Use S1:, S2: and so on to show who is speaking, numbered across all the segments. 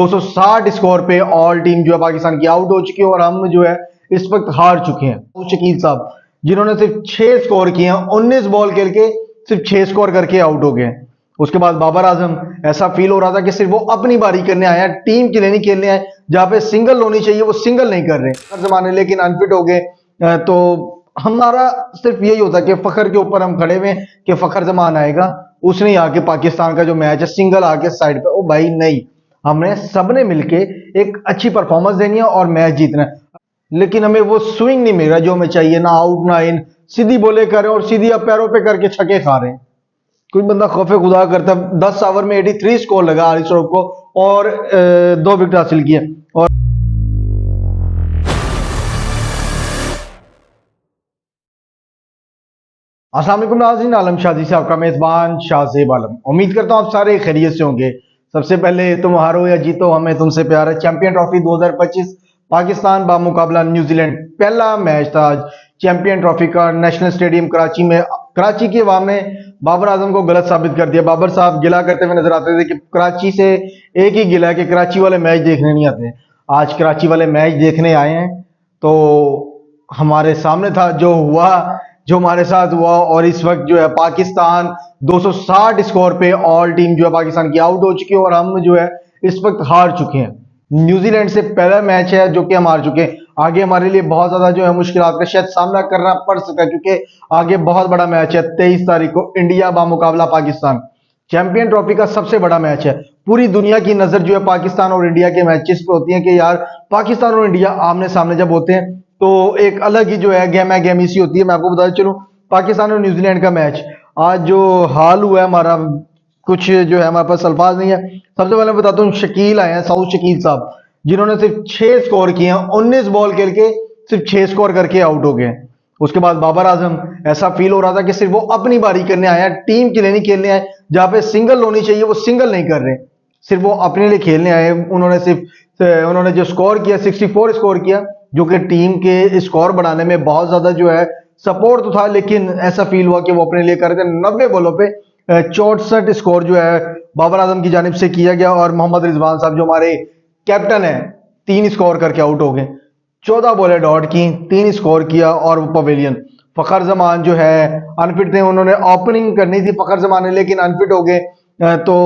S1: 260 score पे all team जो है पाकिस्तान की आउट हो चुकी है और हम जो है इस वक्त हार चुके हैं। शकील साहब जिन्होंने सिर्फ 6 स्कोर किए हैं, 19 बॉल खेल के सिर्फ 6 स्कोर करके आउट हो गए हैं। उसके बाद बाबर आजम, ऐसा फील हो रहा था कि सिर्फ वो अपनी बारी करने आए हैं, टीम के लिए नहीं खेलने आए। जहां पे सिंगल होनी चाहिए वो सिंगल नहीं कर रहे हर जमाने, लेकिन अनफिट हो गए। तो हमारा सिर्फ यही होता है कि फखर के ऊपर हम खड़े हुए कि फखर जमान आएगा, उसने आके पाकिस्तान का जो मैच है सिंगल आके साइड पे, ओ भाई नहीं, हमने सबने मिलके एक अच्छी परफॉर्मेंस देनी है और मैच जीतना है। लेकिन हमें वो स्विंग नहीं मिल रहा जो हमें चाहिए, ना आउट ना इन, सीधी बोले कर रहे हैं और सीधी अब पैरों पे करके छक्के खा रहे हैं। कोई बंदा खौफे खुदा करता है। 10 ओवर में 83 स्कोर लगा हारिस रऊफ को और 2 विकेट हासिल किए। और अस्सलाम वालेकुम नाज़रीन, आलम शादी से आपका मेजबान शाहजेब आलम। उम्मीद करता हूँ आप सारे खैरियत से होंगे। सबसे पहले तुम हारो या जीतो, हमें तुमसे प्यार है। चैंपियन ट्रॉफी 2025 पाकिस्तान बामुकाबला न्यूजीलैंड, पहला मैच था आज चैंपियन ट्रॉफी का नेशनल स्टेडियम कराची में। कराची की अवाम ने बाबर आजम को गलत साबित कर दिया। बाबर साहब गिला करते हुए नजर आते थे कि कराची से एक ही गिला है कि कराची वाले मैच देखने नहीं आते। आज कराची वाले मैच देखने आए हैं तो हमारे सामने था जो हुआ, जो हमारे साथ हुआ। और इस वक्त जो है पाकिस्तान 260 स्कोर पे ऑल टीम जो है पाकिस्तान की आउट हो चुकी है और हम जो है इस वक्त हार चुके हैं। न्यूजीलैंड से पहला मैच है जो कि हम हार चुके हैं। आगे हमारे लिए बहुत ज्यादा जो है मुश्किलात का शायद सामना करना पड़ सकता है, क्योंकि आगे बहुत बड़ा मैच है 23 तारीख को, इंडिया बामुकाबला पाकिस्तान। चैंपियन ट्रॉफी का सबसे बड़ा मैच है। पूरी दुनिया की नजर जो है पाकिस्तान और इंडिया के मैचेस पे होती है कि यार पाकिस्तान और इंडिया आमने सामने जब होते हैं तो एक अलग ही जो है गहमा गहमी सी होती है। मैं आपको बताता चलूं, पाकिस्तान और न्यूजीलैंड का मैच आज जो हाल हुआ है हमारा, कुछ जो है हमारे पास अल्फाज नहीं है। सबसे पहले बताता हूँ, शकील आए हैं, साउथ शकील साहब, जिन्होंने सिर्फ 6 स्कोर किए हैं, 19 बॉल खेल के सिर्फ 6 स्कोर करके आउट हो गए हैं। उसके बाद बाबर आजम, ऐसा फील हो रहा था कि सिर्फ वो अपनी बारी करने आए हैं, टीम के लिए नहीं खेलने आए। जहां पे सिंगल होनी चाहिए वो सिंगल नहीं कर रहे, सिर्फ वो अपने लिए खेलने आए। उन्होंने जो स्कोर किया 64 स्कोर किया, जो कि टीम के स्कोर बढ़ाने में बहुत ज्यादा जो है सपोर्ट तो था, लेकिन ऐसा फील हुआ कि वो अपने लिए कर रहे थे। 90 बॉलों पे 64 स्कोर जो है बाबर आजम की जानिब से किया गया। और मोहम्मद रिजवान साहब जो हमारे कैप्टन है, 3 स्कोर करके आउट हो गए। 14 बॉलें डॉट की, 3 स्कोर किया और वो पवेलियन। फखर जमान जो है अनफिट थे, उन्होंने ओपनिंग करनी थी फखर जमान ने, लेकिन अनफिट हो गए। तो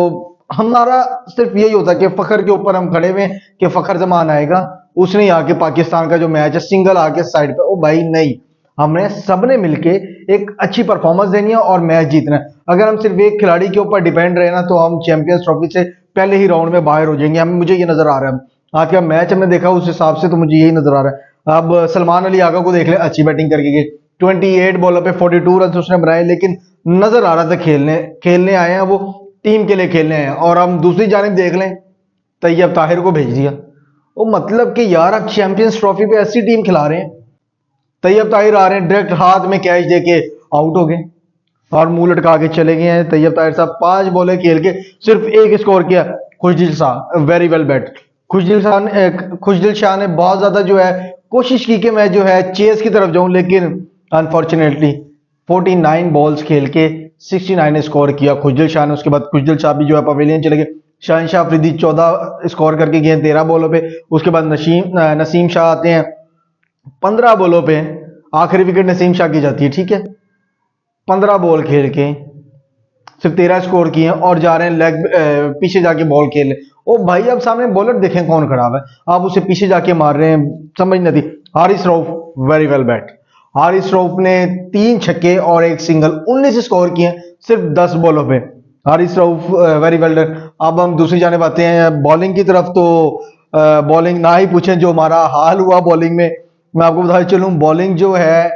S1: हमारा सिर्फ यही होता कि फखर के ऊपर हम खड़े हुए कि फखर जमान आएगा, उसने आके पाकिस्तान का जो मैच है सिंगल आके साइड पे, ओ भाई नहीं, हमने सबने मिलके एक अच्छी परफॉर्मेंस देनी है और मैच जीतना है। अगर हम सिर्फ एक खिलाड़ी के ऊपर डिपेंड रहे ना तो हम चैंपियंस ट्रॉफी से पहले ही राउंड में बाहर हो जाएंगे। हम, मुझे ये नजर आ रहा है, आज का मैच हमने देखा उस हिसाब से तो मुझे यही नजर आ रहा है। अब सलमान अली आगा को देख ले, अच्छी बैटिंग करके गए, 28 बॉलों पे 42 रन उसने बनाए, लेकिन नजर आ रहा था खेलने खेलने आए हैं, वो टीम के लिए खेलने आए हैं। और हम दूसरी जानिब देख लें, तैयब ताहिर को भेज दिया। वो मतलब कि यार आप चैंपियंस ट्रॉफी पे ऐसी टीम खिला रहे हैं, तैयब ताहिर आ रहे हैं डायरेक्ट हाथ में कैच देके आउट हो गए और मुंह लटका के चले गए हैं। तैयब ताहिर साहब 5 बॉलें खेल के सिर्फ 1 स्कोर किया। खुशदिल शाह, वेरी वेल बैट। खुशदिल शाह ने बहुत ज्यादा जो है कोशिश की कि मैं जो है चेस की तरफ जाऊं, लेकिन अनफॉर्चुनेटली 49 बॉल्स खेल के 69 स्कोर किया खुशदिल शाह ने। उसके बाद खुशदिल शाह भी जो है पवेलियन चले गए। शहनशाह अफरीदी 14 स्कोर करके गए 13 बॉलों पे। उसके बाद नसीम शाह आते हैं 15 बॉलों पे, आखिरी विकेट नसीम शाह की जाती है, ठीक है। 15 बॉल खेल के सिर्फ 13 स्कोर किए और जा रहे हैं लेग पीछे जाके बॉल खेल। ओ भाई अब सामने बॉलर देखें कौन खड़ा है, आप उसे पीछे जाके मार रहे हैं, समझ नहीं आती। Haris Rauf, very well bat. Haris Rauf ने 3 छक्के और 1 सिंगल, 19 स्कोर किए सिर्फ 10 बॉलों पे। Haris Rauf, very well done. अब हम दूसरी जाने आते हैं बॉलिंग की तरफ, तो बॉलिंग ना ही पूछें जो हमारा हाल हुआ बॉलिंग में। मैं आपको बताते चलूं, बॉलिंग जो है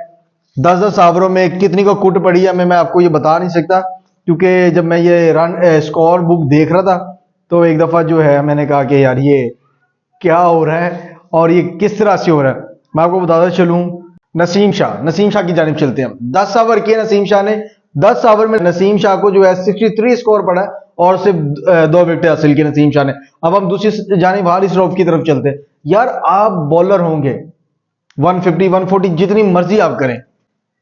S1: 10-10 ओवरों में कितनी को कुट पड़ी है मैं आपको ये बता नहीं सकता, क्योंकि जब मैं ये रन स्कोर बुक देख रहा था तो एक दफा जो है मैंने कहा कि यार ये क्या हो रहा है और ये किस तरह से हो रहा है। मैं आपको बताता चलूं, नसीम शाह की जानिब चलते हैं। 10 ओवर किए नसीम शाह ने, 10 ओवर में नसीम शाह को जो है 63 स्कोर पड़ा और सिर्फ 2 विकेट हासिल किए नसीम शाह ने। अब हम दूसरी जानिब हारिस रऊफ की तरफ चलते हैं। यार आप बॉलर होंगे 150 140 जितनी मर्जी आप करें,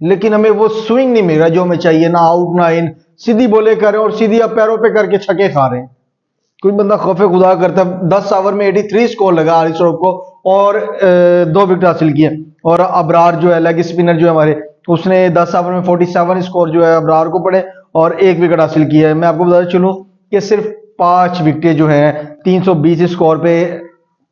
S1: लेकिन हमें वो स्विंग नहीं मिल रहा जो हमें चाहिए, ना आउट ना इन, सीधी बोले कर रहे हैं और सीधी अब पैरों पे करके छक्के खा रहे हैं। कोई बंदा खौफे खुदा करता है। 10 ओवर में 83 स्कोर लगा हारिस रऊफ को और 2 विकेट हासिल किए। और अबरार जो है लेग स्पिनर जो है हमारे, उसने 10 ओवर में 47 स्कोर जो है अबरार को पड़े और 1 विकेट हासिल किया है। मैं आपको बताता चलूं कि सिर्फ 5 विकेटें जो है 320 स्कोर पे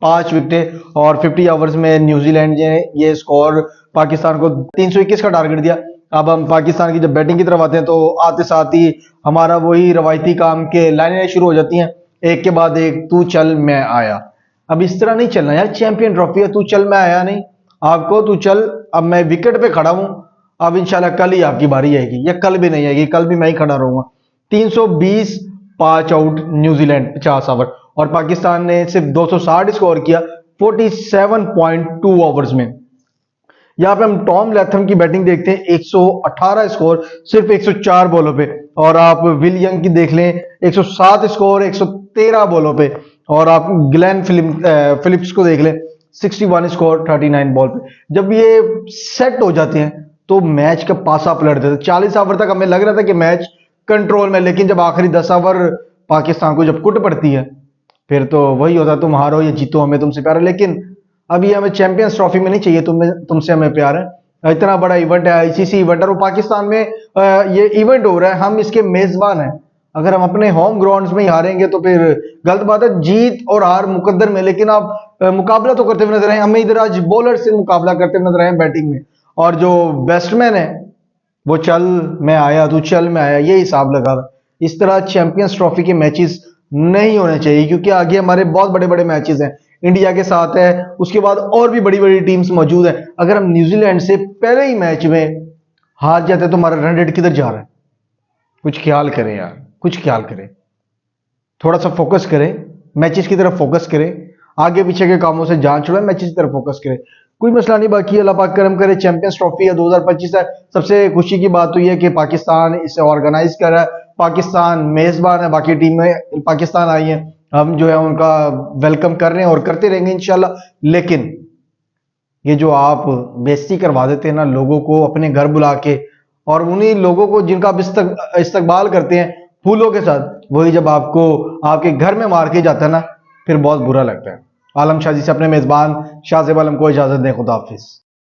S1: 5 विकेटें, और 50 ओवर्स में न्यूजीलैंड ने ये स्कोर पाकिस्तान को 321 का टारगेट दिया। अब हम पाकिस्तान की जब बैटिंग की तरफ आते हैं तो आते साथ ही हमारा वही रवायती काम के लाइनें शुरू हो जाती हैं, एक के बाद एक, तू चल मैं आया। अब इस तरह नहीं चलना यार, चैंपियन ट्रॉफी है, तू चल मैं आया नहीं आपको, तू चल अब मैं विकेट पे खड़ा हूं, अब इंशाल्लाह कल ही आपकी बारी आएगी, या कल भी नहीं आएगी, कल भी मैं ही खड़ा रहूंगा। 320 5 आउट न्यूजीलैंड 50 ओवर, और पाकिस्तान ने सिर्फ 260 स्कोर किया 47.2 ओवर्स में। यहां पे हम टॉम लैथम की बैटिंग देखते हैं, 118 स्कोर सिर्फ 104 बॉलों पे, और आप विल यंग की देख लें 107 स्कोर 113 बॉलों पे, और आप ग्लेन फिलिप्स को देख लें 61 स्कोर 39 बॉल पे। जब ये सेट हो जाते हैं तो मैच का पासा पलट देते हैं। 40 ओवर तक हमें लग रहा था कि मैच कंट्रोल में, लेकिन जब आखिरी 10 ओवर पाकिस्तान को जब कुट पड़ती है फिर तो वही होता है, तुम हारो या जीतो हमें तुमसे प्यार है। लेकिन अभी हमें चैंपियंस ट्रॉफी में नहीं चाहिए तुमसे हमें प्यार है। इतना बड़ा इवेंट है, आईसीसी इवेंट है, और पाकिस्तान में ये इवेंट हो रहा है, हम इसके मेजबान हैं। अगर हम अपने होम ग्राउंड्स में ही हारेंगे तो फिर गलत बात है। जीत और हार मुकद्दर में, लेकिन आप मुकाबला तो करते हुए नजर आए। हमें इधर आज बॉलर से मुकाबला करते हुए नजर आए बैटिंग में, और जो बैट्समैन है वो चल मैं आया, तू चल मैं आया, ये हिसाब लगा। इस तरह चैंपियंस ट्रॉफी के मैचेस नहीं होने चाहिए, क्योंकि आगे हमारे बहुत बड़े बड़े मैचेस हैं, इंडिया के साथ है, उसके बाद और भी बड़ी बड़ी टीम्स मौजूद हैं। अगर हम न्यूजीलैंड से पहले ही मैच में हार जाते तो हमारा रन रेट किधर जा रहा है? कुछ ख्याल करें यार, कुछ ख्याल करें, थोड़ा सा फोकस करें, मैचेस की तरफ फोकस करें, आगे पीछे के कामों से जान छुड़ाएं, मैचेस की तरफ फोकस करें। कोई मसला नहीं, बाकी अल्लाह पाक करम करे। चैंपियंस ट्रॉफी है 2025 है। सबसे खुशी की बात तो यह है कि पाकिस्तान इसे ऑर्गेनाइज कर रहा है, पाकिस्तान मेजबान है, बाकी टीमें पाकिस्तान आई हैं, हम जो है उनका वेलकम कर रहे हैं और करते रहेंगे इंशाल्लाह। लेकिन ये जो आप बेइज्जती करवा देते हैं ना लोगों को अपने घर बुला के, और उन्हीं लोगों को जिनका आप इस्तकबाल करते हैं फूलों के साथ, वही जब आपको आपके घर में मार के जाता है ना, फिर बहुत बुरा लगता है। आलम शाह जी से अपने मेजबान शाहज़ेब आलम को इजाजत दें। खुदा हाफिज।